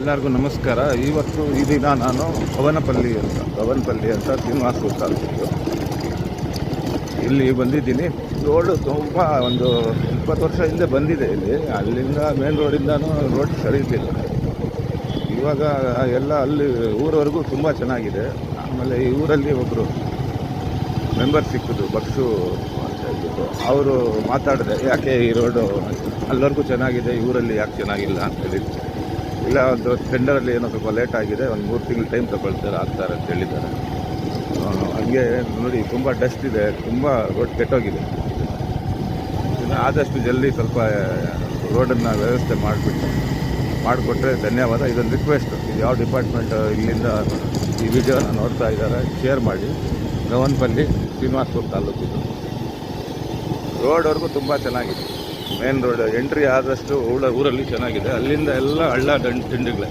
ಎಲ್ಲರಿಗೂ ನಮಸ್ಕಾರ. ಇವತ್ತು ಈ ದಿನ ನಾನು ಭವನಪಲ್ಲಿ ಅಂತ ಶ್ರೀನಿವಾಸಪುರ ತಾಲೂಕು ಇಲ್ಲಿ ಬಂದಿದ್ದೀನಿ. ರೋಡು ತುಂಬ ಒಂದು 20 ವರ್ಷ ಹಿಂದೆ ಬಂದಿದೆ. ಇಲ್ಲಿ ಅಲ್ಲಿಂದ ಮೇನ್ ರೋಡಿಂದನೂ ರೋಡ್ ಸರಿ ಇರಲಿಲ್ಲ. ಇವಾಗ ಎಲ್ಲ ಅಲ್ಲಿ ಊರವರೆಗೂ ತುಂಬ ಚೆನ್ನಾಗಿದೆ. ಆಮೇಲೆ ಈ ಊರಲ್ಲಿ ಒಬ್ಬರು ಮೆಂಬರ್ ಸಿಕ್ಕಿದ್ರು, ಬಕ್ಷು ಅಂತ ಹೇಳ್ಬಿಟ್ಟು. ಅವರು ಮಾತಾಡಿದೆ, ಯಾಕೆ ಈ ರೋಡು ಅಲ್ಲಿವರೆಗೂ ಚೆನ್ನಾಗಿದೆ, ಈ ಊರಲ್ಲಿ ಯಾಕೆ ಚೆನ್ನಾಗಿಲ್ಲ ಅಂತ ಹೇಳಿದ್ರು. ಇಲ್ಲ, ಒಂದು ಟೆಂಡರಲ್ಲಿ ಏನೋ ಸ್ವಲ್ಪ ಲೇಟ್ ಆಗಿದೆ, ಒಂದು 3 ತಿಂಗಳು ಟೈಮ್ ಆಗ್ತಾರೆ ಅಂತ ಹೇಳಿದ್ದಾರೆ. ಹಂಗೆ ನೋಡಿ, ತುಂಬ ಡಸ್ಟ್ ಇದೆ, ತುಂಬ ರೋಡ್ ಕೆಟ್ಟೋಗಿದೆ. ಇನ್ನು ಆದಷ್ಟು ಜಲ್ದಿ ಸ್ವಲ್ಪ ರೋಡನ್ನು ವ್ಯವಸ್ಥೆ ಮಾಡಿಕೊಟ್ರೆ ಧನ್ಯವಾದ. ಇದೊಂದು ರಿಕ್ವೆಸ್ಟ್. ಇದು ಯಾವ ಡಿಪಾರ್ಟ್ಮೆಂಟ್ ಇಲ್ಲಿಂದ ಈ ವಿಡಿಯೋನ ನೋಡ್ತಾ ಇದ್ದಾರೆ, ಶೇರ್ ಮಾಡಿ. ಭವನಪಲ್ಲಿ ಶ್ರೀನಿವಾಸಪುರ ತಾಲೂಕಿದು ರೋಡ್ವರೆಗೂ ತುಂಬ ಚೆನ್ನಾಗಿದೆ. ಮೇನ್ ರೋಡ್ ಎಂಟ್ರಿ ಆದಷ್ಟು ಊರಲ್ಲಿ ಚೆನ್ನಾಗಿದೆ. ಅಲ್ಲಿಂದ ಎಲ್ಲ ಹಳ್ಳ ತಿಂಡಿಗಳೇ.